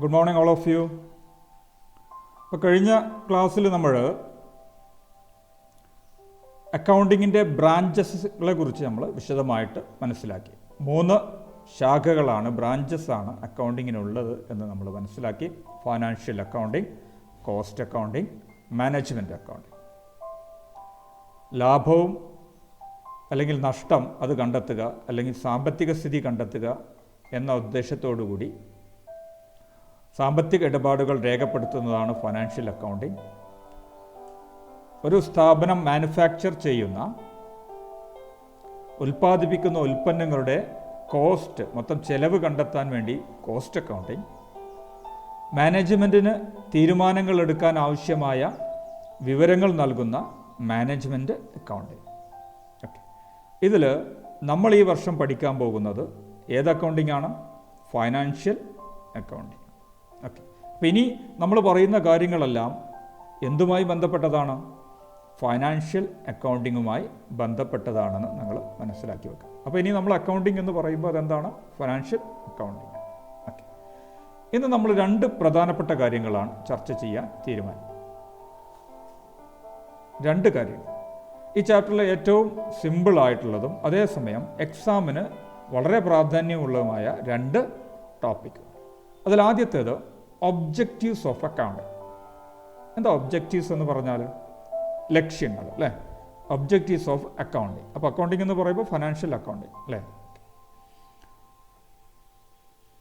Good morning all of you. അപ്പോൾ കഴിഞ്ഞ ക്ലാസ്സിൽ നമ്മൾ അക്കൗണ്ടിങ്ങിൻ്റെ ബ്രാഞ്ചസുകളെ കുറിച്ച് നമ്മൾ വിശദമായിട്ട് മനസ്സിലാക്കി. 3 ശാഖകളാണ്, ബ്രാഞ്ചസാണ് അക്കൗണ്ടിങ്ങിനുള്ളത് എന്ന് നമ്മൾ മനസ്സിലാക്കി. Financial accounting, cost accounting, management accounting. ലാഭവും അല്ലെങ്കിൽ നഷ്ടം അത് കണ്ടെത്തുക, അല്ലെങ്കിൽ സാമ്പത്തിക സ്ഥിതി കണ്ടെത്തുക എന്ന ഉദ്ദേശത്തോടു കൂടി സാമ്പത്തിക ഇടപാടുകൾ രേഖപ്പെടുത്തുന്നതാണ് ഫൈനാൻഷ്യൽ അക്കൗണ്ടിങ്. ഒരു സ്ഥാപനം മാനുഫാക്ചർ ചെയ്യുന്ന, ഉൽപ്പാദിപ്പിക്കുന്ന ഉൽപ്പന്നങ്ങളുടെ കോസ്റ്റ്, മൊത്തം ചെലവ് കണ്ടെത്താൻ വേണ്ടി കോസ്റ്റ് അക്കൗണ്ടിങ്. മാനേജ്മെൻറ്റിന് തീരുമാനങ്ങൾ എടുക്കാൻ ആവശ്യമായ വിവരങ്ങൾ നൽകുന്ന മാനേജ്മെൻറ്റ് അക്കൗണ്ടിങ്. ഓക്കെ, ഇതിൽ നമ്മൾ ഈ വർഷം പഠിക്കാൻ പോകുന്നത് ഏത് അക്കൗണ്ടിങ് ആണ്? Financial accounting. ഓക്കെ, അപ്പോൾ ഇനി നമ്മൾ പറയുന്ന കാര്യങ്ങളെല്ലാം എന്തുമായി ബന്ധപ്പെട്ടതാണ്? ഫൈനാൻഷ്യൽ അക്കൗണ്ടിങ്ങുമായി ബന്ധപ്പെട്ടതാണെന്ന് നിങ്ങൾ മനസ്സിലാക്കി വെക്കുക. അപ്പോൾ ഇനി നമ്മൾ അക്കൗണ്ടിങ് എന്ന് പറയുമ്പോൾ അതെന്താണ്? Financial accounting. ഓക്കെ, ഇന്ന് നമ്മൾ 2 പ്രധാനപ്പെട്ട കാര്യങ്ങളാണ് ചർച്ച ചെയ്യാൻ തീരുമാനം. 2 കാര്യങ്ങൾ. ഈ ചാപ്റ്ററിലെ ഏറ്റവും സിമ്പിളായിട്ടുള്ളതും അതേസമയം എക്സാമിന് വളരെ പ്രാധാന്യമുള്ളതുമായ 2 ടോപ്പിക്. അതിലാദ്യത്തേത് ഒബ്ജക്റ്റീവ്സ് ഓഫ് അക്കൗണ്ടിങ്. എന്താ ഒബ്ജക്റ്റീവ്സ് എന്ന് പറഞ്ഞാൽ? ലക്ഷ്യങ്ങൾ, അല്ലേ? Objectives of accounting. അപ്പോൾ അക്കൗണ്ടിങ് എന്ന് പറയുമ്പോൾ ഫൈനാൻഷ്യൽ അക്കൗണ്ടിങ്, അല്ലേ?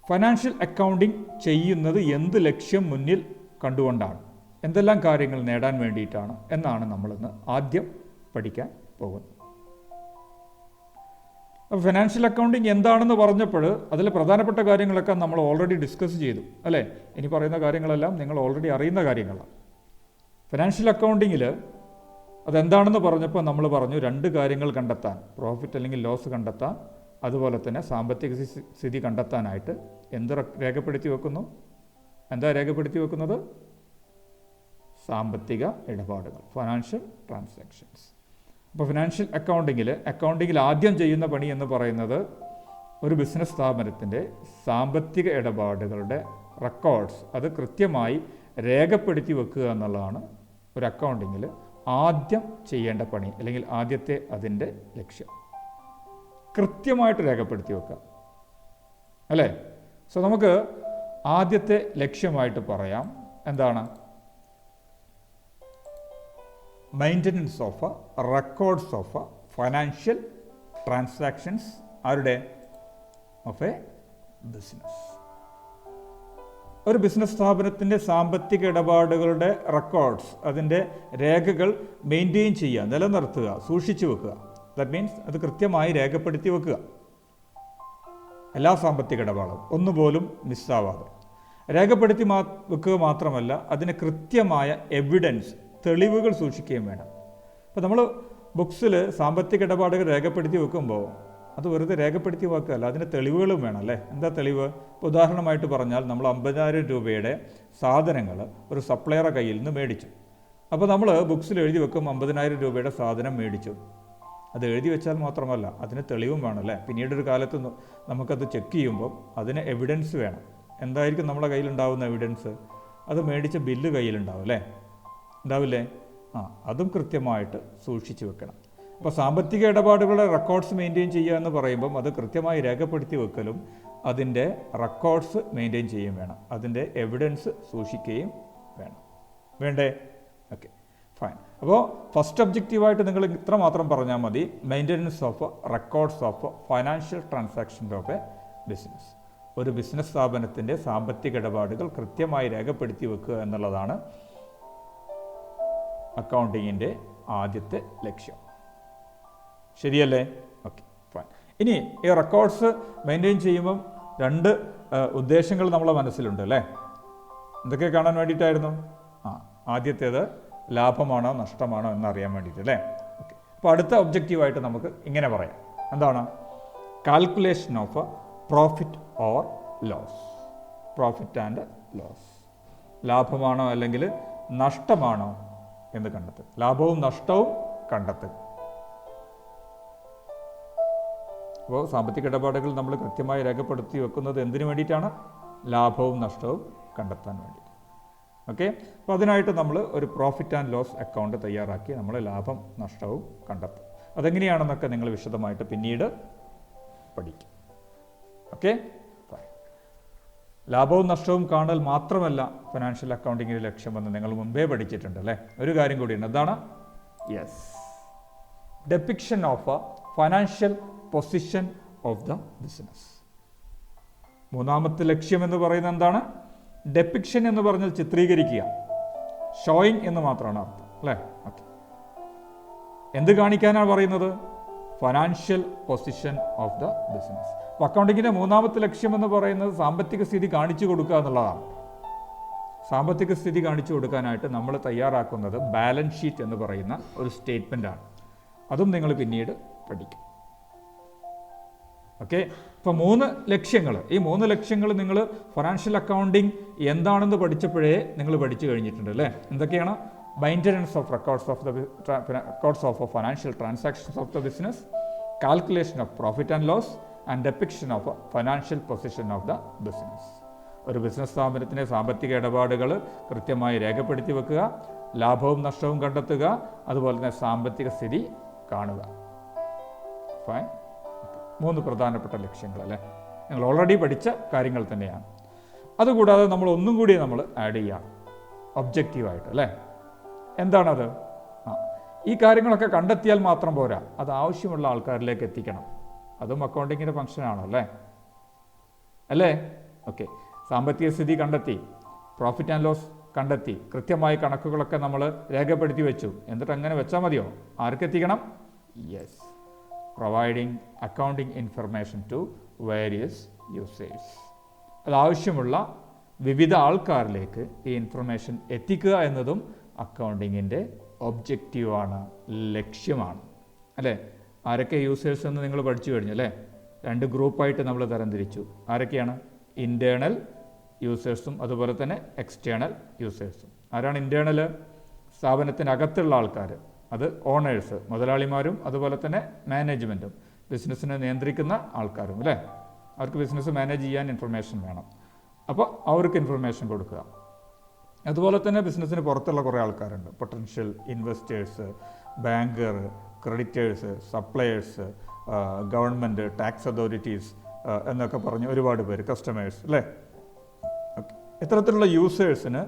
ഫൈനാൻഷ്യൽ അക്കൗണ്ടിങ് ചെയ്യുന്നത് എന്ത് ലക്ഷ്യം മുന്നിൽ കണ്ടുകൊണ്ടാണ്, എന്തെല്ലാം കാര്യങ്ങൾ നേടാൻ വേണ്ടിയിട്ടാണ് എന്നാണ് നമ്മളിന്ന് ആദ്യം പഠിക്കാൻ പോകുന്നത്. അപ്പോൾ ഫൈനാൻഷ്യൽ അക്കൗണ്ടിങ് എന്താണെന്ന് പറഞ്ഞപ്പോൾ അതിൽ പ്രധാനപ്പെട്ട കാര്യങ്ങളൊക്കെ നമ്മൾ ഓൾറെഡി ഡിസ്കസ് ചെയ്തു, അല്ലേ? ഇനി പറയുന്ന കാര്യങ്ങളെല്ലാം നിങ്ങൾ ഓൾറെഡി അറിയുന്ന കാര്യങ്ങളാണ്. ഫൈനാൻഷ്യൽ അക്കൗണ്ടിങ്ങിൽ അതെന്താണെന്ന് പറഞ്ഞപ്പോൾ നമ്മൾ പറഞ്ഞു 2 കാര്യങ്ങൾ കണ്ടെത്താൻ, പ്രോഫിറ്റ് അല്ലെങ്കിൽ ലോസ് കണ്ടെത്താൻ, അതുപോലെ തന്നെ സാമ്പത്തിക സ്ഥിതി കണ്ടെത്താനായിട്ട് എന്ത് രേഖപ്പെടുത്തി വെക്കുന്നു? എന്താ രേഖപ്പെടുത്തി വെക്കുന്നത്? സാമ്പത്തിക ഇടപാടുകൾ, ഫൈനാൻഷ്യൽ ട്രാൻസാക്ഷൻസ്. അപ്പോൾ ഫിനാൻഷ്യൽ അക്കൗണ്ടിങ്ങിൽ ആദ്യം ചെയ്യുന്ന പണി എന്ന് പറയുന്നത് ഒരു ബിസിനസ് സ്ഥാപനത്തിൻ്റെ സാമ്പത്തിക ഇടപാടുകളുടെ റെക്കോർഡ്സ് അത് കൃത്യമായി രേഖപ്പെടുത്തി വെക്കുക എന്നുള്ളതാണ് ഒരു അക്കൗണ്ടിങ്ങിൽ ആദ്യം ചെയ്യേണ്ട പണി, അല്ലെങ്കിൽ ആദ്യത്തെ അതിൻ്റെ ലക്ഷ്യം. കൃത്യമായിട്ട് രേഖപ്പെടുത്തി വെക്കുക, അല്ലേ? സോ നമുക്ക് ആദ്യത്തെ ലക്ഷ്യമായിട്ട് പറയാം, എന്താണ്? Maintenance of records of financial transactions ആരുടെ? Of a business. ഒരു ബിസിനസ് സ്ഥാപനത്തിൻ്റെ സാമ്പത്തിക ഇടപാടുകളുടെ റെക്കോർഡ്സ്, അതിൻ്റെ രേഖകൾ മെയിൻറ്റെയിൻ ചെയ്യുക, നിലനിർത്തുക, സൂക്ഷിച്ചു വെക്കുക. ദാറ്റ് മീൻസ് അത് കൃത്യമായി രേഖപ്പെടുത്തി വെക്കുക. എല്ലാ സാമ്പത്തിക ഇടപാടും ഒന്നുപോലും മിസ്സാവാതെ രേഖപ്പെടുത്തി വെക്കുക മാത്രമല്ല, അതിന് കൃത്യമായ എവിഡൻസ്, തെളിവുകൾ സൂക്ഷിക്കുകയും വേണം. അപ്പോൾ നമ്മൾ ബുക്സിൽ സാമ്പത്തിക ഇടപാടുകൾ രേഖപ്പെടുത്തി വെക്കുമ്പോൾ അത് വെറുതെ രേഖപ്പെടുത്തി വെക്കുകയല്ല, അതിന് തെളിവുകളും വേണം, അല്ലേ? എന്താ തെളിവ്? ഉദാഹരണമായിട്ട് പറഞ്ഞാൽ നമ്മൾ 50,000 രൂപയുടെ സാധനങ്ങൾ ഒരു സപ്ലയറുടെ കയ്യിൽ നിന്ന് മേടിച്ചു. അപ്പോൾ നമ്മൾ ബുക്സിൽ എഴുതി വെക്കും 50,000 രൂപയുടെ സാധനം മേടിച്ചു. അത് എഴുതി വെച്ചാൽ മാത്രമല്ല, അതിന് തെളിവും വേണം, അല്ലേ? പിന്നീടൊരു കാലത്ത് നമുക്കത് ചെക്ക് ചെയ്യുമ്പോൾ അതിന് എവിഡൻസ് വേണം. എന്തായിരിക്കും നമ്മുടെ കയ്യിലുണ്ടാവുന്ന എവിഡൻസ്? അത് മേടിച്ച ബില്ല് കയ്യിലുണ്ടാവും, അല്ലേ? ഉണ്ടാവില്ലേ? അതും കൃത്യമായിട്ട് സൂക്ഷിച്ചു വെക്കണം. അപ്പോൾ സാമ്പത്തിക ഇടപാടുകളുടെ റെക്കോർഡ്സ് മെയിൻറ്റെയിൻ ചെയ്യുക എന്ന് പറയുമ്പം അത് കൃത്യമായി രേഖപ്പെടുത്തി വെക്കലും അതിൻ്റെ റെക്കോർഡ്സ് മെയിൻറ്റെയിൻ ചെയ്യുകയും വേണം, അതിൻ്റെ എവിഡൻസ് സൂക്ഷിക്കുകയും വേണം. വേണ്ടേ? Okay, fine. അപ്പോൾ ഫസ്റ്റ് ഒബ്ജക്റ്റീവായിട്ട് നിങ്ങൾ ഇത്ര മാത്രം പറഞ്ഞാൽ മതി: maintenance of records of financial transactions of a business. ഒരു ബിസിനസ് സ്ഥാപനത്തിൻ്റെ സാമ്പത്തിക ഇടപാടുകൾ കൃത്യമായി രേഖപ്പെടുത്തി വെക്കുക എന്നുള്ളതാണ് അക്കൗണ്ടിങ്ങിൻ്റെ ആദ്യത്തെ ലക്ഷ്യം. ശരിയല്ലേ? Okay, fine. ഇനി ഈ റെക്കോർഡ്സ് മെയിൻറ്റെയിൻ ചെയ്യുമ്പം 2 ഉദ്ദേശങ്ങൾ നമ്മളെ മനസ്സിലുണ്ട്, അല്ലേ? എന്തൊക്കെ കാണാൻ വേണ്ടിയിട്ടായിരുന്നു? ആദ്യത്തേത് ലാഭമാണോ നഷ്ടമാണോ എന്നറിയാൻ വേണ്ടിയിട്ട്, അല്ലേ? ഓക്കെ, അപ്പോൾ അടുത്ത ഒബ്ജക്റ്റീവായിട്ട് നമുക്ക് ഇങ്ങനെ പറയാം, എന്താണ്? Calculation of profit or loss. Profit and loss. ലാഭമാണോ അല്ലെങ്കിൽ നഷ്ടമാണോ എന്ന് കണ്ടെത്തുക. ലാഭവും നഷ്ടവും കണ്ടെത്തുക. അപ്പോൾ സാമ്പത്തിക ഇടപാടുകൾ നമ്മൾ കൃത്യമായി രേഖപ്പെടുത്തി വെക്കുന്നത് എന്തിനു വേണ്ടിയിട്ടാണ്? ലാഭവും നഷ്ടവും കണ്ടെത്താൻ വേണ്ടി. ഓക്കെ, അപ്പോൾ അതിനായിട്ട് നമ്മൾ ഒരു പ്രോഫിറ്റ് ആൻഡ് ലോസ് അക്കൗണ്ട് തയ്യാറാക്കി നമ്മൾ ലാഭം നഷ്ടവും കണ്ടെത്തും. അതെങ്ങനെയാണെന്നൊക്കെ നിങ്ങൾ വിശദമായിട്ട് പിന്നീട് പഠിക്കും. ഓക്കെ, ലാഭവും നഷ്ടവും കാണൽ മാത്രമല്ല ഫിനാൻഷ്യൽ അക്കൗണ്ടിങ്ങിൻ്റെ ലക്ഷ്യമെന്ന് നിങ്ങൾ മുമ്പേ പഠിച്ചിട്ടുണ്ട് അല്ലേ. ഒരു കാര്യം കൂടിയുണ്ട്, എന്താണ്? Yes, depiction of A financial position of the business. മൂന്നാമത്തെ ലക്ഷ്യം എന്ന് പറയുന്നത് എന്താണ്? ഡെപ്പിക്ഷൻ എന്ന് പറഞ്ഞാൽ ചിത്രീകരിക്കുക, ഷോയിങ് എന്ന് മാത്രമാണ് അർത്ഥം അല്ലേ. ഓക്കെ, എന്ത് കാണിക്കാനാണ് പറയുന്നത്? Financial position of the business. അപ്പോൾ അക്കൗണ്ടിങ്ങിൻ്റെ മൂന്നാമത്തെ ലക്ഷ്യം എന്ന് പറയുന്നത് സാമ്പത്തിക സ്ഥിതി കാണിച്ചു കൊടുക്കുക എന്നുള്ളതാണ്. സാമ്പത്തിക സ്ഥിതി കാണിച്ചു കൊടുക്കാനായിട്ട് നമ്മൾ തയ്യാറാക്കുന്നത് ബാലൻസ് ഷീറ്റ് എന്ന് പറയുന്ന ഒരു സ്റ്റേറ്റ്മെൻ്റാണ്. അതും നിങ്ങൾ പിന്നീട് പഠിക്കും. ഓക്കെ, ഇപ്പോൾ 3 ലക്ഷ്യങ്ങൾ, ഈ 3 ലക്ഷ്യങ്ങൾ നിങ്ങൾ ഫിനാൻഷ്യൽ അക്കൗണ്ടിങ് എന്താണെന്ന് പഠിച്ചപ്പോഴേ നിങ്ങൾ പഠിച്ചു കഴിഞ്ഞിട്ടുണ്ട് അല്ലേ. എന്തൊക്കെയാണ്? Maintenance of records of financial transactions of the business, calculation of profit and loss and depiction of financial position of the business. ഒരു ബിസിനസ് സ്ഥാപനത്തിൻ്റെ സാമ്പത്തിക ഇടപാടുകൾ കൃത്യമായി രേഖപ്പെടുത്തി വെക്കുക, ലാഭവും നഷ്ടവും കണ്ടെത്തുക, അതുപോലെ തന്നെ സാമ്പത്തിക സ്ഥിതി കാണുക. ഫൈൻ, 3 പ്രധാനപ്പെട്ട ലക്ഷ്യങ്ങൾ അല്ലേ. നിങ്ങൾ ഓൾറെഡി പഠിച്ച കാര്യങ്ങൾ തന്നെയാണ്. അതുകൂടാതെ നമ്മൾ ഒന്നും കൂടി നമ്മൾ ആഡ് ചെയ്യാം ഒബ്ജക്റ്റീവായിട്ട് അല്ലേ. എന്താണത്? ഈ കാര്യങ്ങളൊക്കെ കണ്ടെത്തിയാൽ മാത്രം പോരാ, അത് ആവശ്യമുള്ള ആൾക്കാരിലേക്ക് എത്തിക്കണം. അതും അക്കൗണ്ടിങ്ങിൻ്റെ ഫംഗ്ഷനാണ് അല്ലേ. ഓക്കെ, സാമ്പത്തിക സ്ഥിതി കണ്ടെത്തി, പ്രോഫിറ്റ് ആൻഡ് ലോസ് കണ്ടെത്തി, കൃത്യമായി കണക്കുകളൊക്കെ നമ്മൾ രേഖപ്പെടുത്തി വെച്ചു. എന്നിട്ട് അങ്ങനെ വെച്ചാൽ മതിയോ? ആർക്കെത്തിക്കണം? Yes, providing accounting information to various users. അതാവശ്യമുള്ള വിവിധ ആൾക്കാരിലേക്ക് ഈ ഇൻഫർമേഷൻ എത്തിക്കുക എന്നതും അക്കൗണ്ടിങ്ങിൻ്റെ ഒബ്ജക്റ്റീവാണ്, ലക്ഷ്യമാണ് അല്ലേ. ആരൊക്കെ യൂസേഴ്സ് എന്ന് നിങ്ങൾ പഠിച്ചു കഴിഞ്ഞു അല്ലേ. 2 ഗ്രൂപ്പായിട്ട് നമ്മൾ തരംതിരിച്ചു. ആരൊക്കെയാണ്? ഇൻറ്റേർണൽ യൂസേഴ്സും അതുപോലെ തന്നെ എക്സ്റ്റേണൽ യൂസേഴ്സും. ആരാണ് ഇൻറ്റേർണൽ? സ്ഥാപനത്തിനകത്തുള്ള ആൾക്കാർ, അത് ഓണേഴ്സ്, മുതലാളിമാരും അതുപോലെ തന്നെ മാനേജ്മെൻറ്റും, ബിസിനസ്സിനെ നിയന്ത്രിക്കുന്ന ആൾക്കാരും അല്ലേ. അവർക്ക് ബിസിനസ് മാനേജ് ചെയ്യാൻ ഇൻഫർമേഷൻ വേണം, അപ്പോൾ അവർക്ക് ഇൻഫർമേഷൻ കൊടുക്കുക. അതുപോലെ തന്നെ ബിസിനസ്സിന് പുറത്തുള്ള കുറേ ആൾക്കാരുണ്ട്, potential investors, banker, creditors, suppliers, government, tax authorities എന്നൊക്കെ പറഞ്ഞ് ഒരുപാട് പേര്, കസ്റ്റമേഴ്സ് അല്ലേ. ഇത്തരത്തിലുള്ള യൂസേഴ്സിന്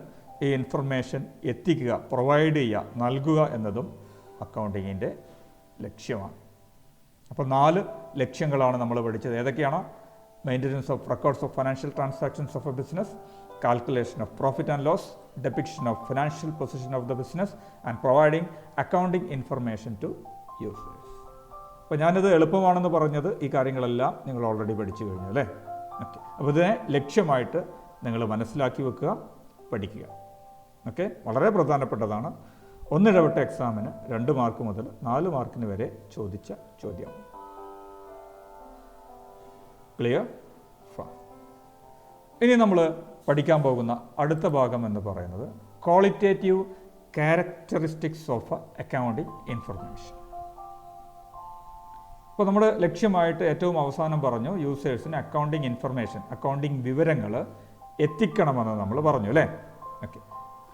ഈ ഇൻഫർമേഷൻ എത്തിക്കുക, പ്രൊവൈഡ് ചെയ്യുക, നൽകുക എന്നതും അക്കൗണ്ടിങ്ങിൻ്റെ ലക്ഷ്യമാണ്. അപ്പോൾ 4 ലക്ഷ്യങ്ങളാണ് നമ്മൾ പഠിച്ചത്. ഏതൊക്കെയാണ്? Maintenance of records of financial transactions of a business, calculation of profit and loss, depiction of financial position of the business and providing accounting information to users. അപ്പോൾ ഞാനിത് എളുപ്പമാണെന്ന് പറഞ്ഞത് ഈ കാര്യങ്ങളെല്ലാം നിങ്ങൾ ഓൾറെഡി പഠിച്ചു കഴിഞ്ഞു അല്ലേ. ഓക്കെ, അപ്പോൾ ഇതിനെ ലക്ഷ്യമായിട്ട് നിങ്ങൾ മനസ്സിലാക്കി വെക്കുക, പഠിക്കുക. ഓക്കെ, വളരെ പ്രധാനപ്പെട്ടതാണ്. ഒന്നിടവിട്ട എക്സാമിന് 2 മാർക്ക് മുതൽ 4 മാർക്കിന് വരെ ചോദിച്ച ചോദ്യമാണ്. ക്ലിയർ? ഇനി നമ്മൾ പഠിക്കാൻ പോകുന്ന അടുത്ത ഭാഗം എന്ന് പറയുന്നത് qualitative characteristics of accounting information. അപ്പോൾ നമ്മൾ ലക്ഷ്യമായിട്ട് ഏറ്റവും അവസാനം പറഞ്ഞു യൂസേഴ്സിന് അക്കൗണ്ടിങ് ഇൻഫർമേഷൻ, അക്കൗണ്ടിങ് വിവരങ്ങൾ എത്തിക്കണമെന്ന് നമ്മൾ പറഞ്ഞു അല്ലേ. ഓക്കെ,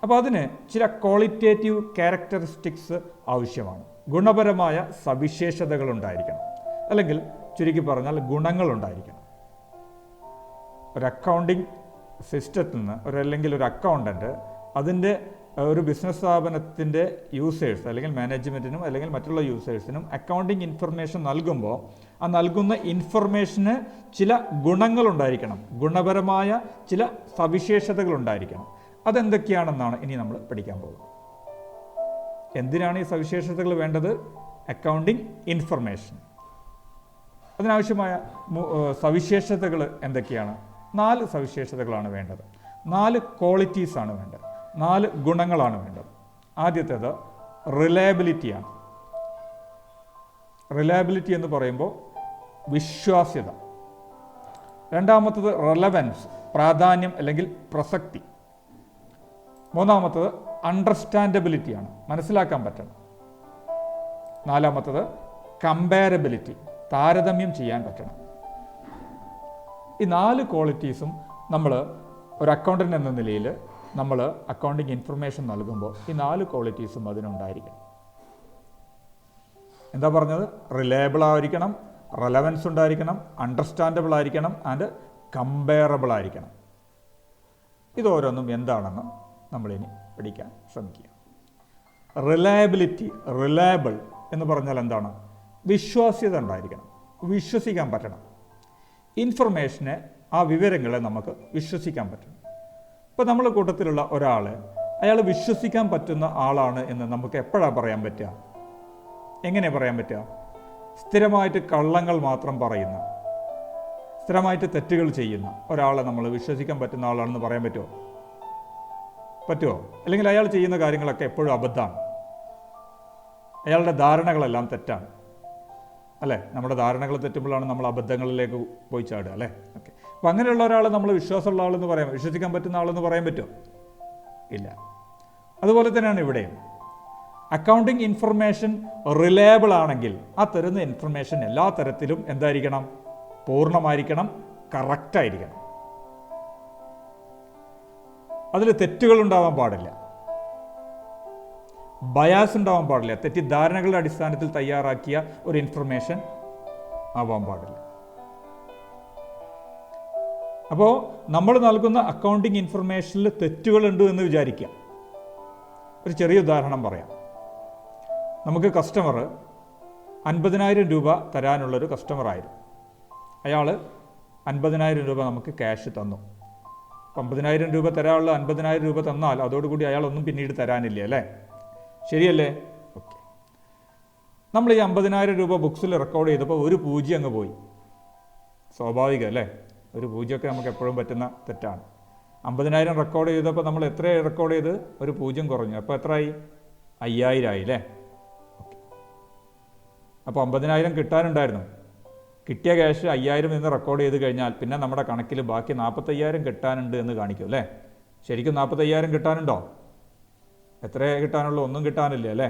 അപ്പോൾ അതിന് ചില ക്വാളിറ്റേറ്റീവ് ക്യാരക്ടറിസ്റ്റിക്സ് ആവശ്യമാണ്. ഗുണപരമായ സവിശേഷതകൾ ഉണ്ടായിരിക്കണം, അല്ലെങ്കിൽ ചുരുക്കി പറഞ്ഞാൽ ഗുണങ്ങളുണ്ടായിരിക്കണം. ഒരു അക്കൗണ്ടിങ് സിസ്റ്റത്തിൽ നിന്ന് അല്ലെങ്കിൽ ഒരു അക്കൗണ്ടൻറ്റ് അതിൻ്റെ ഒരു ബിസിനസ് സ്ഥാപനത്തിൻ്റെ യൂസേഴ്സ് അല്ലെങ്കിൽ മാനേജ്മെൻറ്റിനും അല്ലെങ്കിൽ മറ്റുള്ള യൂസേഴ്സിനും അക്കൗണ്ടിങ് ഇൻഫർമേഷൻ നൽകുമ്പോൾ ആ നൽകുന്ന ഇൻഫർമേഷന് ചില ഗുണങ്ങളുണ്ടായിരിക്കണം, ഗുണപരമായ ചില സവിശേഷതകളുണ്ടായിരിക്കണം. അതെന്തൊക്കെയാണെന്നാണ് ഇനി നമ്മൾ പഠിക്കാൻ പോകുന്നത്. എന്തിനാണ് ഈ സവിശേഷതകൾ വേണ്ടത്? Accounting information. അതിനാവശ്യമായ സവിശേഷതകൾ എന്തൊക്കെയാണ്? 4 സവിശേഷതകളാണ് വേണ്ടത്, 4 ക്വാളിറ്റീസാണ് വേണ്ടത്, 4 ഗുണങ്ങളാണ് വേണ്ടത്. ആദ്യത്തേത് റിലയബിലിറ്റിയാണ്. റിലയബിലിറ്റി എന്ന് പറയുമ്പോൾ വിശ്വാസ്യത. രണ്ടാമത്തത് റെലവൻസ്, പ്രാധാന്യം അല്ലെങ്കിൽ പ്രസക്തി. മൂന്നാമത്തത് അണ്ടർസ്റ്റാൻഡബിലിറ്റിയാണ്, മനസ്സിലാക്കാൻ പറ്റണം. നാലാമത്തത് കമ്പാരബിലിറ്റി, താരതമ്യം ചെയ്യാൻ പറ്റണം. ഈ 4 ക്വാളിറ്റീസും നമ്മൾ ഒരു അക്കൗണ്ടൻ്റ് എന്ന നിലയിൽ നമ്മൾ അക്കൗണ്ടിങ് ഇൻഫർമേഷൻ നൽകുമ്പോൾ ഈ 4 ക്വാളിറ്റീസും അതിനുണ്ടായിരിക്കണം. എന്താ പറഞ്ഞത്? റിലയബിൾ ആയിരിക്കണം, റെലവൻസ് ഉണ്ടായിരിക്കണം, അണ്ടർസ്റ്റാൻഡബിൾ ആയിരിക്കണം ആൻഡ് കമ്പയറബിൾ ആയിരിക്കണം. ഇതോരോന്നും എന്താണെന്ന് നമ്മളിനി പഠിക്കാൻ ശ്രമിക്കുക. റിലയബിലിറ്റി, റിലയബിൾ എന്ന് പറഞ്ഞാൽ എന്താണ്? വിശ്വാസ്യത ഉണ്ടായിരിക്കണം, വിശ്വസിക്കാൻ പറ്റണം. ഇൻഫർമേഷനെ, ആ വിവരങ്ങളെ നമുക്ക് വിശ്വസിക്കാൻ പറ്റണം. ഇപ്പോൾ നമ്മളെ കൂട്ടത്തിലുള്ള ഒരാൾ അയാൾ വിശ്വസിക്കാൻ പറ്റുന്ന ആളാണ് എന്ന് നമുക്ക് എപ്പോഴാണ് പറയാൻ പറ്റുക? എങ്ങനെ പറയാൻ പറ്റുക? സ്ഥിരമായിട്ട് കള്ളങ്ങൾ മാത്രം പറയുന്ന, സ്ഥിരമായിട്ട് തെറ്റുകൾ ചെയ്യുന്ന ഒരാളെ നമ്മൾ വിശ്വസിക്കാൻ പറ്റുന്ന ആളാണെന്ന് പറയാൻ പറ്റുമോ? പറ്റുമോ? അല്ലെങ്കിൽ അയാൾ ചെയ്യുന്ന കാര്യങ്ങളൊക്കെ എപ്പോഴും അബദ്ധമാണ്, അയാളുടെ ധാരണകളെല്ലാം തെറ്റാണ്, അല്ലേ? നമ്മുടെ ധാരണകൾ തെറ്റുമ്പോഴാണ് നമ്മൾ അബദ്ധങ്ങളിലേക്ക് പോയി ചാടുക, അല്ലേ? ഓക്കെ. അപ്പം അങ്ങനെയുള്ള ഒരാൾ നമ്മൾ വിശ്വാസമുള്ള ആളെന്ന് പറയാം, വിശ്വസിക്കാൻ പറ്റുന്ന ആളെന്ന് പറയാൻ പറ്റുമോ? ഇല്ല. അതുപോലെ തന്നെയാണ് ഇവിടെയും. അക്കൗണ്ടിങ് ഇൻഫർമേഷൻ റിലയബിൾ ആണെങ്കിൽ ആ തരുന്ന ഇൻഫർമേഷൻ എല്ലാ തരത്തിലും എന്തായിരിക്കണം? പൂർണ്ണമായിരിക്കണം, കറക്റ്റായിരിക്കണം. അതിൽ തെറ്റുകൾ ഉണ്ടാവാൻ പാടില്ല, ബയാസ് ഉണ്ടാവാൻ പാടില്ല, തെറ്റിദ്ധാരണകളുടെ അടിസ്ഥാനത്തിൽ തയ്യാറാക്കിയ ഒരു ഇൻഫർമേഷൻ ആവാൻ പാടില്ല. അപ്പോൾ നമ്മൾ നൽകുന്ന അക്കൗണ്ടിങ് ഇൻഫർമേഷനിൽ തെറ്റുകളുണ്ട് എന്ന് വിചാരിക്കുക. ഒരു ചെറിയ ഉദാഹരണം പറയാം. നമുക്ക് കസ്റ്റമർ 50,000 രൂപ തരാനുള്ളൊരു കസ്റ്റമറായിരുന്നു. അയാൾ 50,000 രൂപ നമുക്ക് ക്യാഷ് തന്നു. 50,000 രൂപ തരാനുള്ള 50,000 രൂപ തന്നാൽ അതോടുകൂടി അയാളൊന്നും പിന്നീട് തരാനില്ല, അല്ലേ? ശരിയല്ലേ? ഓക്കെ. നമ്മൾ ഈ 50,000 രൂപ ബുക്സിൽ റെക്കോർഡ് ചെയ്തപ്പോൾ ഒരു 0 അങ്ങ് പോയി. സ്വാഭാവികം അല്ലേ? ഒരു 0 നമുക്ക് എപ്പോഴും പറ്റുന്ന തെറ്റാണ്. 50,000 റെക്കോർഡ് ചെയ്തപ്പോൾ നമ്മൾ എത്ര റെക്കോർഡ് ചെയ്ത്? ഒരു 0 കുറഞ്ഞു. അപ്പോൾ എത്രയായി? 5,000 ആയി, അല്ലേ? ഓക്കെ. അപ്പോൾ 50,000 കിട്ടാനുണ്ടായിരുന്നു. കിട്ടിയ ക്യാഷ് 5,000 എന്ന് റെക്കോർഡ് ചെയ്ത് കഴിഞ്ഞാൽ പിന്നെ നമ്മുടെ കണക്കിൽ ബാക്കി 45,000 കിട്ടാനുണ്ട് എന്ന് കാണിക്കും, അല്ലേ? ശരിക്കും 45,000 കിട്ടാനുണ്ടോ? എത്ര കിട്ടാനുള്ളൂ? ഒന്നും കിട്ടാനില്ല, അല്ലേ?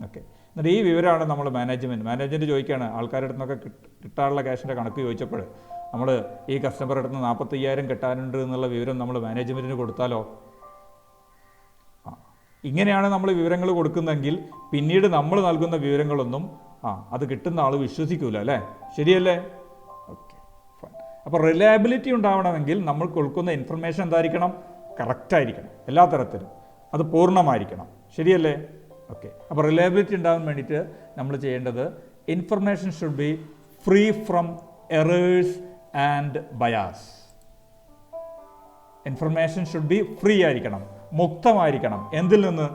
ഓക്കെ. എന്നിട്ട് ഈ വിവരമാണ് നമ്മൾ മാനേജ്മെൻറ്റ് ചോദിക്കുകയാണ്. ആൾക്കാരുടെ അടുത്ത് നിന്നൊക്കെ കിട്ടാനുള്ള ക്യാഷിൻ്റെ കണക്ക് ചോദിച്ചപ്പോൾ നമ്മൾ ഈ കസ്റ്റമറുടെ അടുത്ത് 45,000 കിട്ടാനുണ്ട് എന്നുള്ള വിവരം നമ്മൾ മാനേജ്മെൻറ്റിന് കൊടുത്താലോ? ഇങ്ങനെയാണ് നമ്മൾ വിവരങ്ങൾ കൊടുക്കുന്നതെങ്കിൽ പിന്നീട് നമ്മൾ നൽകുന്ന വിവരങ്ങളൊന്നും അത് കിട്ടുന്ന ആൾ വിശ്വസിക്കൂല, അല്ലേ? ശരിയല്ലേ? Okay, fine. അപ്പോൾ റിലയബിലിറ്റി ഉണ്ടാവണമെങ്കിൽ നമ്മൾ കൊടുക്കുന്ന ഇൻഫർമേഷൻ എന്തായിരിക്കണം? കറക്റ്റായിരിക്കണം, എല്ലാ തരത്തിലും അത് പൂർണ്ണമായിരിക്കണം. ശരിയല്ലേ? ഓക്കെ. അപ്പോൾ റിലയബിലിറ്റി ഉണ്ടാകാൻ വേണ്ടിയിട്ട് നമ്മൾ ചെയ്യേണ്ടത് information should be free from errors and bias. Information should be free ആയിരിക്കണം, മുക്തമായിരിക്കണം. എന്തിൽ നിന്ന്?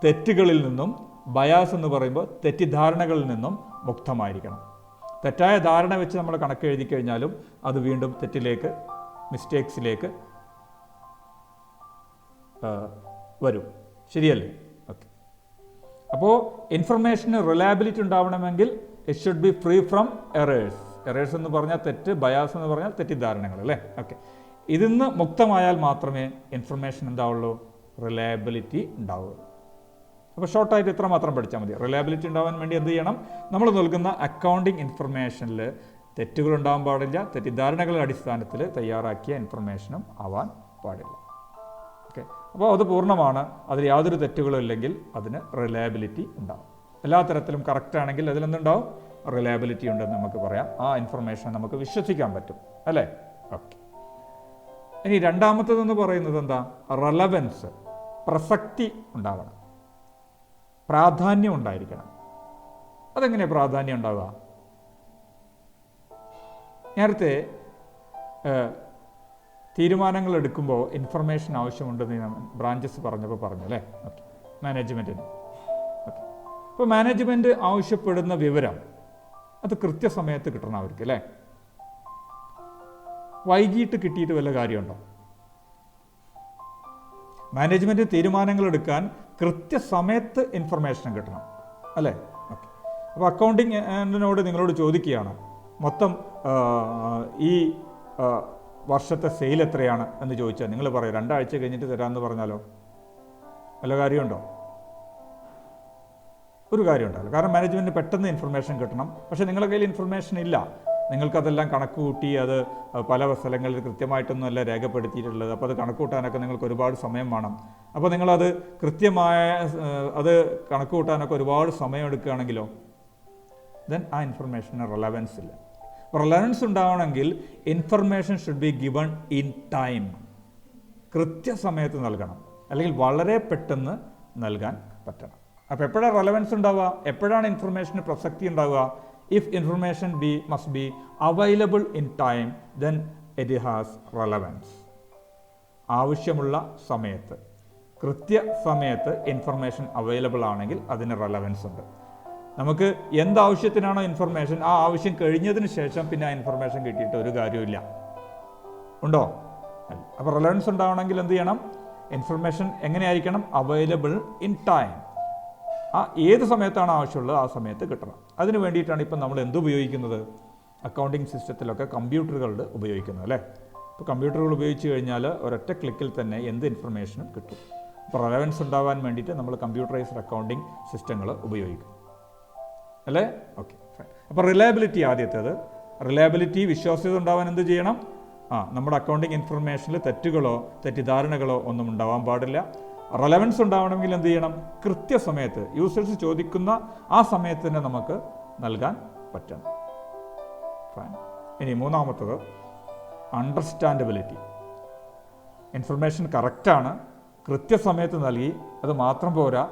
തെറ്റുകളിൽ നിന്നും. ബയാസ് എന്ന് പറയുമ്പോൾ തെറ്റിദ്ധാരണകളിൽ നിന്നും മുക്തമായിരിക്കണം. തെറ്റായ ധാരണ വെച്ച് നമ്മൾ കണക്ക് എഴുതി കഴിഞ്ഞാലും അത് വീണ്ടും തെറ്റിലേക്ക്, മിസ്റ്റേക്സിലേക്ക് വരും. ശരിയല്ലേ? ഓക്കെ. അപ്പോൾ ഇൻഫർമേഷന് റിലയബിലിറ്റി ഉണ്ടാവണമെങ്കിൽ it should be free from errors. Errors എന്ന് പറഞ്ഞാൽ തെറ്റ്, ബയാസ് എന്ന് പറഞ്ഞാൽ തെറ്റിദ്ധാരണകൾ, അല്ലേ? ഓക്കെ. ഇതിൽ നിന്ന് മുക്തമായാൽ മാത്രമേ ഇൻഫർമേഷൻ എന്താവുള്ളൂ? റിലയബിലിറ്റി ഉണ്ടാവുള്ളൂ. അപ്പോൾ ഷോർട്ടായിട്ട് ഇത്ര മാത്രം പഠിച്ചാൽ മതി. റിലയബിലിറ്റി ഉണ്ടാവാൻ വേണ്ടി എന്ത് ചെയ്യണം? നമ്മൾ നൽകുന്ന അക്കൗണ്ടിങ് ഇൻഫർമേഷനിൽ തെറ്റുകൾ ഉണ്ടാവാൻ പാടില്ല, തെറ്റിദ്ധാരണകളുടെ അടിസ്ഥാനത്തിൽ തയ്യാറാക്കിയ ഇൻഫർമേഷനും ആവാൻ പാടില്ല. ഓക്കെ. അപ്പോൾ അത് പൂർണ്ണമാണ്, അതിൽ യാതൊരു തെറ്റുകളും ഇല്ലെങ്കിൽ അതിന് റിലയബിലിറ്റി ഉണ്ടാവും. എല്ലാ തരത്തിലും കറക്റ്റ് ആണെങ്കിൽ അതിലെന്തുണ്ടാവും? റിലയബിലിറ്റി ഉണ്ടെന്ന് നമുക്ക് പറയാം. ആ ഇൻഫർമേഷൻ നമുക്ക് വിശ്വസിക്കാൻ പറ്റും, അല്ലേ? ഓക്കെ. ഇനി രണ്ടാമത്തേതെന്ന് പറയുന്നത് എന്താ? റെലവൻസ്, പ്രസക്തി ഉണ്ടാവണം, പ്രാധാന്യം ഉണ്ടായിരിക്കണം. അതെങ്ങനെയാണ് പ്രാധാന്യം ഉണ്ടാവുക? നേരത്തെ തീരുമാനങ്ങൾ എടുക്കുമ്പോൾ ഇൻഫർമേഷൻ ആവശ്യമുണ്ടെന്ന് ബ്രാഞ്ചസ് പറഞ്ഞപ്പോൾ പറഞ്ഞു, അല്ലേ? ഓക്കെ. മാനേജ്മെൻറ്റിന്. ഓക്കെ. അപ്പോൾ മാനേജ്മെൻറ്റ് ആവശ്യപ്പെടുന്ന വിവരം അത് കൃത്യസമയത്ത് കിട്ടണം അവർക്ക്, അല്ലേ? വൈകിട്ട് കിട്ടിയിട്ട് വല്ല കാര്യമുണ്ടോ? മാനേജ്മെൻറ്റ് തീരുമാനങ്ങൾ എടുക്കാൻ കൃത്യസമയത്ത് ഇൻഫർമേഷൻ കിട്ടണം, അല്ലേ? ഓക്കെ. അപ്പോൾ അക്കൗണ്ടിങ്ങിനോട് നിങ്ങളോട് ചോദിക്കുകയാണ്, മൊത്തം ഈ വർഷത്തെ സെയിൽ എത്രയാണ് എന്ന് ചോദിച്ചാൽ നിങ്ങൾ പറയും 2 ആഴ്ച കഴിഞ്ഞിട്ട് തരാമെന്ന് പറഞ്ഞാലോ? വല്ല കാര്യമുണ്ടോ? ഒരു കാര്യം ഉണ്ടാവില്ല. കാരണം മാനേജ്മെൻറ്റിന് പെട്ടെന്ന് ഇൻഫർമേഷൻ കിട്ടണം. പക്ഷേ നിങ്ങളുടെ കയ്യിൽ ഇൻഫർമേഷൻ ഇല്ല. നിങ്ങൾക്കതെല്ലാം കണക്ക് കൂട്ടി അത് പല സ്ഥലങ്ങളിൽ കൃത്യമായിട്ടൊന്നുമല്ല രേഖപ്പെടുത്തിയിട്ടുള്ളത്. അപ്പോൾ അത് കണക്ക് കൂട്ടാനൊക്കെ നിങ്ങൾക്ക് ഒരുപാട് സമയം വേണം. അപ്പോൾ നിങ്ങളത് കൃത്യമായ അത് കണക്ക് കൂട്ടാനൊക്കെ ഒരുപാട് സമയം എടുക്കുകയാണെങ്കിലോ ദെൻ ആ ഇൻഫർമേഷന് റെലവൻസ് ഇല്ല. റെലവൻസ് ഉണ്ടാവണമെങ്കിൽ information should be given in time. കൃത്യസമയത്ത് നൽകണം, അല്ലെങ്കിൽ വളരെ പെട്ടെന്ന് നൽകാൻ പറ്റണം. അപ്പോൾ എപ്പോഴാണ് റെലവൻസ് ഉണ്ടാവുക, എപ്പോഴാണ് ഇൻഫർമേഷന് പ്രസക്തി ഉണ്ടാവുക? If information must be available in time then it has relevance. ആവശ്യമുള്ള സമയത്ത്, കൃത്യസമയത്ത് ഇൻഫർമേഷൻ അവൈലബിൾ ആണെങ്കിൽ അതിന് റെലവൻസ് ഉണ്ട്. നമുക്ക് എന്താവശ്യത്തിനാണോ ഇൻഫർമേഷൻ, ആ ആവശ്യം കഴിഞ്ഞതിന് ശേഷം പിന്നെ ആ ഇൻഫർമേഷൻ കിട്ടിയിട്ട് ഒരു കാര്യമില്ല. ഉണ്ടോ? അപ്പോൾ റെലവൻസ് ഉണ്ടാവണമെങ്കിൽ എന്ത് ചെയ്യണം? ഇൻഫർമേഷൻ എങ്ങനെയായിരിക്കണം? Available in time. ആ ഏത് സമയത്താണ് ആവശ്യമുള്ളത് ആ സമയത്ത് കിട്ടണം. അതിന് വേണ്ടിയിട്ടാണ് ഇപ്പം നമ്മൾ എന്ത് ഉപയോഗിക്കുന്നത്? അക്കൗണ്ടിങ് സിസ്റ്റത്തിലൊക്കെ കമ്പ്യൂട്ടറുകളുടെ ഉപയോഗിക്കുന്നത് അല്ലേ? ഇപ്പോൾ കമ്പ്യൂട്ടറുകൾ ഉപയോഗിച്ച് കഴിഞ്ഞാൽ ഒരൊറ്റ ക്ലിക്കിൽ തന്നെ എന്ത് ഇൻഫർമേഷനും കിട്ടും. അപ്പോൾ റെലവൻസ് ഉണ്ടാവാൻ വേണ്ടിയിട്ട് നമ്മൾ കമ്പ്യൂട്ടറൈസ്ഡ് അക്കൗണ്ടിങ് സിസ്റ്റങ്ങൾ ഉപയോഗിക്കും അല്ലേ? Okay, fine. അപ്പോൾ റിലയബിലിറ്റി ആദ്യത്തേത്. റിലയബിലിറ്റി, വിശ്വാസ്യത ഉണ്ടാവാൻ എന്ത് ചെയ്യണം? നമ്മുടെ അക്കൗണ്ടിങ് ഇൻഫർമേഷനിൽ തെറ്റുകളോ തെറ്റിദ്ധാരണകളോ ഒന്നും ഉണ്ടാവാൻ പാടില്ല. റെലവൻസ് ഉണ്ടാവണമെങ്കിൽ എന്ത് ചെയ്യണം? കൃത്യസമയത്ത്, യൂസേഴ്സ് ചോദിക്കുന്ന ആ സമയത്ത് തന്നെ നമുക്ക് നൽകാൻ പറ്റണം. ഫൈൻ. ഇനി മൂന്നാമത്തത് അണ്ടർസ്റ്റാൻഡബിലിറ്റി. ഇൻഫർമേഷൻ കറക്റ്റാണ്, കൃത്യസമയത്ത് നൽകി, അത് മാത്രം പോരാ,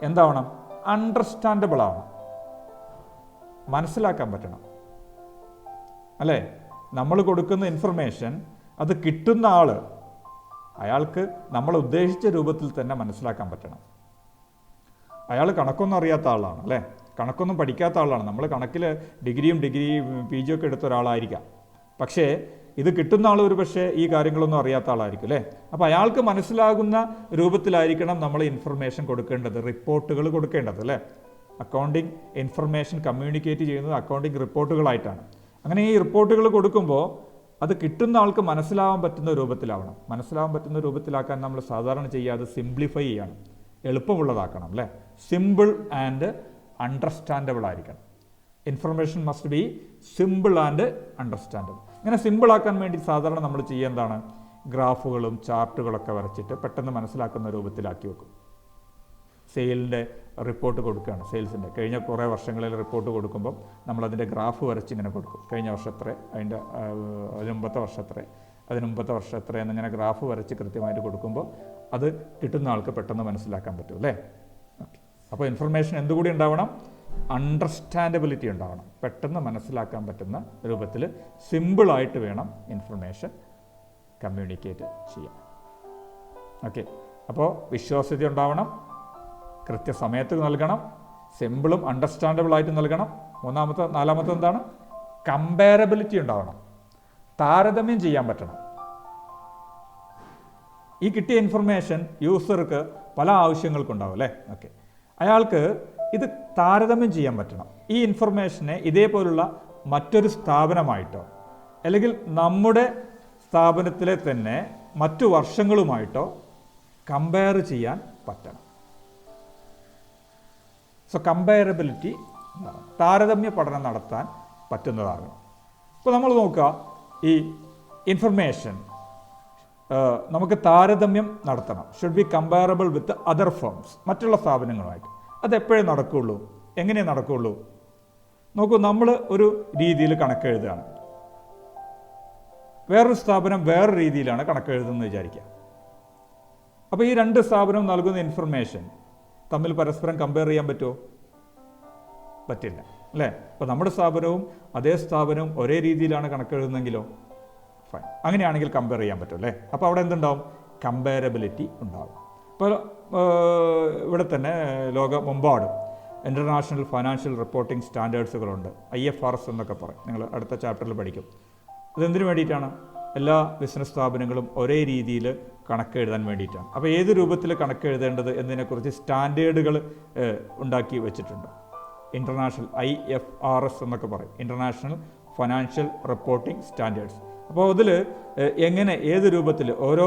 എന്താവണം? അണ്ടർസ്റ്റാൻഡബിൾ ആവണം, മനസ്സിലാക്കാൻ പറ്റണം അല്ലേ? നമ്മൾ കൊടുക്കുന്ന ഇൻഫർമേഷൻ അത് കിട്ടുന്ന ആൾ, അയാൾക്ക് നമ്മൾ ഉദ്ദേശിച്ച രൂപത്തിൽ തന്നെ മനസ്സിലാക്കാൻ പറ്റണം. അയാൾ കണക്കൊന്നും അറിയാത്ത ആളാണ് അല്ലേ? കണക്കൊന്നും പഠിക്കാത്ത ആളാണ്. നമ്മൾ കണക്കിൽ ഡിഗ്രി PG ഒക്കെ എടുത്ത ഒരാളായിരിക്കാം. പക്ഷേ ഇത് കിട്ടുന്ന ആൾ ഒരു പക്ഷേ ഈ കാര്യങ്ങളൊന്നും അറിയാത്ത ആളായിരിക്കും അല്ലേ? അപ്പോൾ അയാൾക്ക് മനസ്സിലാകുന്ന രൂപത്തിലായിരിക്കണം നമ്മൾ ഇൻഫർമേഷൻ കൊടുക്കേണ്ടത്, റിപ്പോർട്ടുകൾ കൊടുക്കേണ്ടത് അല്ലേ? അക്കൗണ്ടിങ് ഇൻഫർമേഷൻ കമ്മ്യൂണിക്കേറ്റ് ചെയ്യുന്നത് അക്കൗണ്ടിങ് റിപ്പോർട്ടുകളായിട്ടാണ്. അങ്ങനെ ഈ റിപ്പോർട്ടുകൾ കൊടുക്കുമ്പോൾ അത് കിട്ടുന്ന ആൾക്ക് മനസ്സിലാവാൻ പറ്റുന്ന രൂപത്തിലാവണം. മനസ്സിലാവാൻ പറ്റുന്ന രൂപത്തിലാക്കാൻ നമ്മൾ സാധാരണ ചെയ്യാതെ സിംപ്ലിഫൈ ചെയ്യണം, എളുപ്പമുള്ളതാക്കണം അല്ലേ? സിമ്പിൾ ആൻഡ് അണ്ടർസ്റ്റാൻഡബിൾ ആയിരിക്കണം. Information must be simple and understandable. ഇങ്ങനെ സിമ്പിളാക്കാൻ വേണ്ടി സാധാരണ നമ്മൾ ചെയ്യുന്നതാണ്, ഗ്രാഫുകളും ചാർട്ടുകളൊക്കെ വരച്ചിട്ട് പെട്ടെന്ന് മനസ്സിലാക്കുന്ന രൂപത്തിലാക്കി വെക്കും. സെയിലിൻ്റെ റിപ്പോർട്ട് കൊടുക്കുകയാണ്, സെയിൽസിൻ്റെ കഴിഞ്ഞ കുറേ വർഷങ്ങളിൽ റിപ്പോർട്ട് കൊടുക്കുമ്പം നമ്മളതിൻ്റെ ഗ്രാഫ് വരച്ച് ഇങ്ങനെ കൊടുക്കും. കഴിഞ്ഞ വർഷത്ര, അതിനുമ്പത്തെ വർഷത്ര എന്നിങ്ങനെ ഗ്രാഫ് വരച്ച് കൃത്യമായിട്ട് കൊടുക്കുമ്പോൾ അത് കിട്ടുന്ന ആൾക്ക് പെട്ടെന്ന് മനസ്സിലാക്കാൻ പറ്റും അല്ലേ? ഓക്കെ. അപ്പോൾ ഇൻഫർമേഷൻ എന്തുകൂടി ഉണ്ടാവണം? അണ്ടർസ്റ്റാൻഡബിലിറ്റി ഉണ്ടാവണം. പെട്ടെന്ന് മനസ്സിലാക്കാൻ പറ്റുന്ന രൂപത്തിൽ സിമ്പിളായിട്ട് വേണം ഇൻഫർമേഷൻ കമ്മ്യൂണിക്കേറ്റ് ചെയ്യാൻ. ഓക്കെ. അപ്പോൾ വിശ്വാസ്യത ഉണ്ടാവണം, കൃത്യസമയത്ത് നൽകണം, സിമ്പിളും അണ്ടർസ്റ്റാൻഡബിളായിട്ട് നൽകണം. നാലാമത്തെ എന്താണ്? കമ്പാരബിലിറ്റി ഉണ്ടാവണം, താരതമ്യം ചെയ്യാൻ പറ്റണം. ഈ കിട്ടിയ ഇൻഫർമേഷൻ യൂസർക്ക് പല ആവശ്യങ്ങൾക്കുണ്ടാവും അല്ലേ? ഓക്കെ. അയാൾക്ക് ഇത് താരതമ്യം ചെയ്യാൻ പറ്റണം. ഈ ഇൻഫർമേഷനെ ഇതേപോലുള്ള മറ്റൊരു സ്ഥാപനമായിട്ടോ അല്ലെങ്കിൽ നമ്മുടെ സ്ഥാപനത്തിലെ തന്നെ മറ്റു വർഷങ്ങളുമായിട്ടോ കമ്പയർ ചെയ്യാൻ പറ്റണം. സോ കമ്പയറബിലിറ്റി, താരതമ്യ പഠനം നടത്താൻ പറ്റുന്നതാകണം. ഇപ്പോൾ നമ്മൾ നോക്കുക, ഈ ഇൻഫർമേഷൻ നമുക്ക് താരതമ്യം നടത്തണം. Should be comparable with other firms, മറ്റുള്ള സ്ഥാപനങ്ങളുമായിട്ട്. അതെപ്പോഴേ നടക്കുകയുള്ളൂ? എങ്ങനെ നടക്കുകയുള്ളൂ? നോക്കൂ, നമ്മൾ ഒരു രീതിയിൽ കണക്കെഴുതുകയാണ്, വേറൊരു സ്ഥാപനം വേറെ രീതിയിലാണ് കണക്കെഴുതുന്നത് വിചാരിക്കുക. അപ്പോൾ ഈ രണ്ട് സ്ഥാപനവും നൽകുന്ന ഇൻഫർമേഷൻ തമ്മിൽ പരസ്പരം കമ്പയർ ചെയ്യാൻ പറ്റുമോ? പറ്റില്ല അല്ലേ? അപ്പോൾ നമ്മുടെ സ്ഥാപനവും അതേ സ്ഥാപനവും ഒരേ രീതിയിലാണ് കണക്കെഴുതുന്നെങ്കിലോ? ഫൈൻ. അങ്ങനെയാണെങ്കിൽ കമ്പയർ ചെയ്യാൻ പറ്റും അല്ലേ? അപ്പോൾ അവിടെ എന്തുണ്ടാവും? കമ്പയറബിലിറ്റി ഉണ്ടാവും. ഇപ്പോൾ ഇവിടെ തന്നെ ലോകമെമ്പാടും ഇൻ്റർനാഷണൽ ഫൈനാൻഷ്യൽ റിപ്പോർട്ടിംഗ് സ്റ്റാൻഡേർഡ്സുകളുണ്ട്, IFRS എന്നൊക്കെ പറയും. നിങ്ങൾ അടുത്ത ചാപ്റ്ററിൽ പഠിക്കും. അതെന്തിനു വേണ്ടിയിട്ടാണ്? എല്ലാ ബിസിനസ് സ്ഥാപനങ്ങളും ഒരേ രീതിയിൽ കണക്ക് എഴുതാൻ വേണ്ടിയിട്ടാണ്. അപ്പോൾ ഏത് രൂപത്തിൽ കണക്ക് എഴുതേണ്ടത് എന്നതിനെക്കുറിച്ച് സ്റ്റാൻഡേർഡുകൾ ഉണ്ടാക്കി വെച്ചിട്ടുണ്ട്. ഇൻ്റർനാഷണൽ IFRS എന്നൊക്കെ പറയും, ഇൻ്റർനാഷണൽ ഫൈനാൻഷ്യൽ റിപ്പോർട്ടിംഗ് സ്റ്റാൻഡേർഡ്സ്. അപ്പോൾ അതിൽ എങ്ങനെ ഏത് രൂപത്തിൽ ഓരോ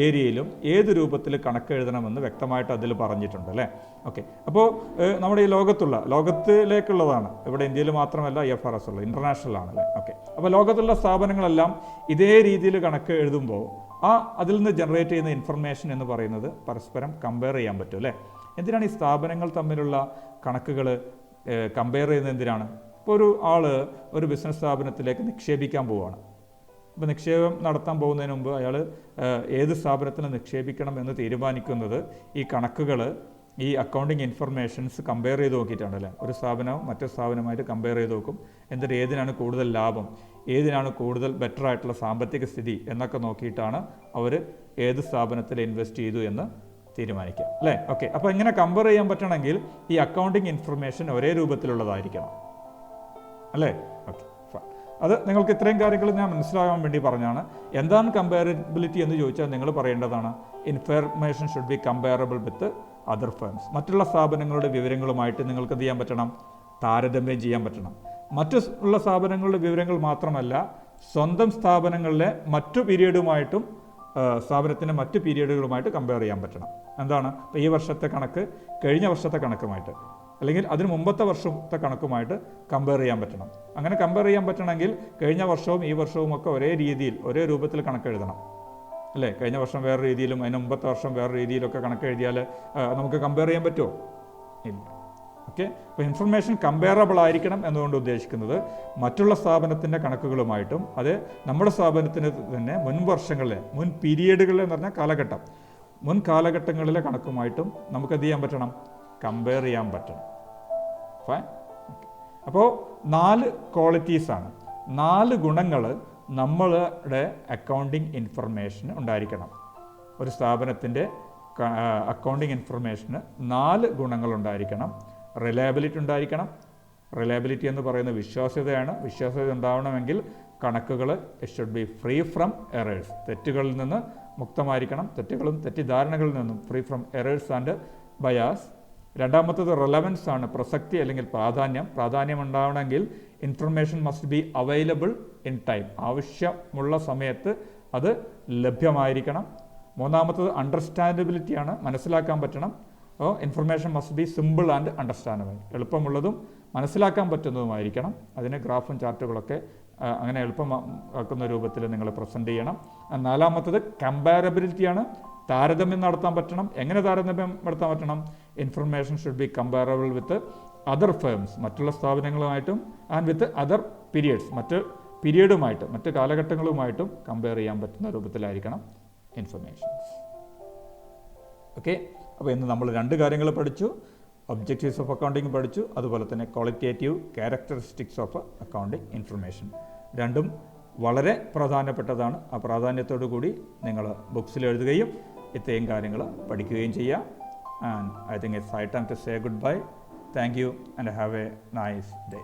ഏരിയയിലും ഏത് രൂപത്തിൽ കണക്ക് എഴുതണമെന്ന് വ്യക്തമായിട്ട് അതിൽ പറഞ്ഞിട്ടുണ്ട് അല്ലേ. ഓക്കെ, അപ്പോൾ നമ്മുടെ ഈ ലോകത്തിലേക്കുള്ളതാണ്, ഇവിടെ ഇന്ത്യയിൽ മാത്രമല്ല IFRS ഉള്ളത്, ഇൻ്റർനാഷണൽ ആണല്ലേ. ഓക്കെ, അപ്പോൾ ലോകത്തുള്ള സ്ഥാപനങ്ങളെല്ലാം ഇതേ രീതിയിൽ കണക്ക് എഴുതുമ്പോൾ അതിൽ നിന്ന് ജനറേറ്റ് ചെയ്യുന്ന ഇൻഫർമേഷൻ എന്ന് പറയുന്നത് പരസ്പരം കമ്പയർ ചെയ്യാൻ പറ്റും അല്ലേ. എന്തിനാണ് ഈ സ്ഥാപനങ്ങൾ തമ്മിലുള്ള കണക്കുകൾ കമ്പയർ ചെയ്യുന്നത്? എന്തിനാണ്? ഇപ്പോൾ ഒരു ബിസിനസ് സ്ഥാപനത്തിലേക്ക് നിക്ഷേപിക്കാൻ പോവുകയാണ്. അപ്പോൾ നിക്ഷേപം നടത്താൻ പോകുന്നതിന് മുമ്പ് അയാൾ ഏത് സ്ഥാപനത്തിൽ നിക്ഷേപിക്കണം എന്ന് തീരുമാനിക്കുന്നത് ഈ കണക്കുകൾ, ഈ അക്കൗണ്ടിങ് ഇൻഫർമേഷൻസ് കമ്പയർ ചെയ്ത് നോക്കിയിട്ടാണല്ലേ. ഒരു സ്ഥാപനവും മറ്റൊരു സ്ഥാപനമായിട്ട് കമ്പയർ ചെയ്ത് നോക്കും. എന്നിട്ട് ഏതിനാണ് കൂടുതൽ ലാഭം, ഏതിനാണ് കൂടുതൽ ബെറ്റർ ആയിട്ടുള്ള സാമ്പത്തിക സ്ഥിതി എന്നൊക്കെ നോക്കിയിട്ടാണ് അവർ ഏത് സ്ഥാപനത്തിൽ ഇൻവെസ്റ്റ് ചെയ്തു എന്ന് തീരുമാനിക്കുക അല്ലേ. ഓക്കെ, അപ്പോൾ ഇങ്ങനെ കമ്പയർ ചെയ്യാൻ പറ്റണമെങ്കിൽ ഈ അക്കൗണ്ടിങ് ഇൻഫർമേഷൻ ഒരേ രൂപത്തിലുള്ളതായിരിക്കണം അല്ലേ. ഓക്കെ, അത് നിങ്ങൾക്ക് ഇത്രയും കാര്യങ്ങൾ ഞാൻ മനസ്സിലാകാൻ വേണ്ടി പറഞ്ഞാണ്. എന്താണ് കമ്പയറബിലിറ്റി എന്ന് ചോദിച്ചാൽ നിങ്ങൾ പറയേണ്ടതാണ് information should B comparable with other firms. മറ്റുള്ള സ്ഥാപനങ്ങളുടെ വിവരങ്ങളുമായിട്ട് നിങ്ങൾക്ക് എന്ത് ചെയ്യാൻ പറ്റണം? താരതമ്യം ചെയ്യാൻ പറ്റണം. മറ്റുള്ള സ്ഥാപനങ്ങളുടെ വിവരങ്ങൾ മാത്രമല്ല, സ്വന്തം സ്ഥാപനങ്ങളിലെ മറ്റു പീരീഡുമായിട്ടും സ്ഥാപനത്തിൻ്റെ മറ്റു പീരീഡുകളുമായിട്ട് കമ്പയർ ചെയ്യാൻ പറ്റണം. എന്താണ്? ഇപ്പോൾ ഈ വർഷത്തെ കണക്ക് കഴിഞ്ഞ വർഷത്തെ കണക്കുമായിട്ട്, അല്ലെങ്കിൽ അതിന് മുമ്പത്തെ വർഷത്തെ കണക്കുമായിട്ട് കമ്പയർ ചെയ്യാൻ പറ്റണം. അങ്ങനെ കമ്പയർ ചെയ്യാൻ പറ്റണമെങ്കിൽ കഴിഞ്ഞ വർഷവും ഈ വർഷവും ഒക്കെ ഒരേ രീതിയിൽ ഒരേ രൂപത്തിൽ കണക്ക് എഴുതണം അല്ലേ. കഴിഞ്ഞ വർഷം വേറെ രീതിയിലും അതിന് മുമ്പത്തെ വർഷം വേറെ രീതിയിലൊക്കെ കണക്ക് എഴുതിയാൽ നമുക്ക് കമ്പയർ ചെയ്യാൻ പറ്റുമോ? ഇല്ല. ഓക്കെ, അപ്പോൾ ഇൻഫർമേഷൻ കമ്പയറബിൾ ആയിരിക്കണം എന്നുകൊണ്ട് ഉദ്ദേശിക്കുന്നത് മറ്റുള്ള സ്ഥാപനത്തിൻ്റെ കണക്കുകളുമായിട്ടും അത് നമ്മുടെ സ്ഥാപനത്തിന് തന്നെ മുൻ വർഷങ്ങളിലെ മുൻ പീരിയഡുകളിൽ എന്ന് പറഞ്ഞാൽ കാലഘട്ടം, മുൻ കാലഘട്ടങ്ങളിലെ കണക്കുമായിട്ടും നമുക്ക് എന്ത് ചെയ്യാൻ പറ്റണം? കമ്പയർ ചെയ്യാൻ പറ്റണം. ഫൈൻ. അപ്പോൾ 4 ക്വാളിറ്റീസാണ്, 4 ഗുണങ്ങൾ നമ്മളുടെ അക്കൗണ്ടിങ് ഇൻഫർമേഷന് ഉണ്ടായിരിക്കണം. ഒരു സ്ഥാപനത്തിൻ്റെ അക്കൗണ്ടിങ് ഇൻഫർമേഷന് 4 ഗുണങ്ങളുണ്ടായിരിക്കണം. റിലയബിലിറ്റി ഉണ്ടായിരിക്കണം. റിലയബിലിറ്റി എന്ന് പറയുന്നത് വിശ്വാസ്യതയാണ്. വിശ്വാസ്യത ഉണ്ടാവണമെങ്കിൽ കണക്കുകൾ should be free from errors, തെറ്റുകളിൽ നിന്ന് മുക്തമായിരിക്കണം. തെറ്റുകളും തെറ്റിദ്ധാരണകളിൽ നിന്നും free from errors and bias. രണ്ടാമത്തത് റെലവൻസ് ആണ്, പ്രസക്തി അല്ലെങ്കിൽ പ്രാധാന്യം ഉണ്ടാവണമെങ്കിൽ information must be available in time, ആവശ്യമുള്ള സമയത്ത് അത് ലഭ്യമായിരിക്കണം. മൂന്നാമത്തത് അണ്ടർസ്റ്റാൻഡബിലിറ്റിയാണ്, മനസ്സിലാക്കാൻ പറ്റണം. Information must be simple and understandable, എളുപ്പമുള്ളതും മനസ്സിലാക്കാൻ പറ്റുന്നതുമായിരിക്കണം. അതിന് ഗ്രാഫും ചാർട്ടുകളൊക്കെ അങ്ങനെ എളുപ്പമാക്കുന്ന രൂപത്തിൽ നിങ്ങൾ പ്രസൻറ്റ് ചെയ്യണം. നാലാമത്തത് കമ്പാരബിലിറ്റിയാണ്, താരതമ്യം നടത്താൻ പറ്റണം. എങ്ങനെ താരതമ്യം നടത്താൻ പറ്റണം? Information should B comparable with other firms, മറ്റുള്ള സ്ഥാപനങ്ങളുമായിട്ടും, ആൻഡ് വിത്ത് അതർ പീരിയഡ്സ്, മറ്റ് പീരിയഡുമായിട്ടും മറ്റ് കാലഘട്ടങ്ങളുമായിട്ടും കമ്പയർ ചെയ്യാൻ പറ്റുന്ന രൂപത്തിലായിരിക്കണം ഇൻഫർമേഷൻസ്. ഓക്കെ, അപ്പോൾ ഇന്ന് നമ്മൾ 2 കാര്യങ്ങൾ പഠിച്ചു. ഒബ്ജക്റ്റീവ്സ് ഓഫ് അക്കൗണ്ടിങ് പഠിച്ചു, അതുപോലെ തന്നെ qualitative characteristics of accounting information. രണ്ടും വളരെ പ്രധാനപ്പെട്ടതാണ്. ആ പ്രാധാന്യത്തോടു കൂടി നിങ്ങൾ ബുക്സിൽ എഴുതുകയും ഇത്രയും കാര്യങ്ങൾ പഠിക്കുകയും ചെയ്യുക. And I think it's high time to say good bye. Thank you and have a nice day.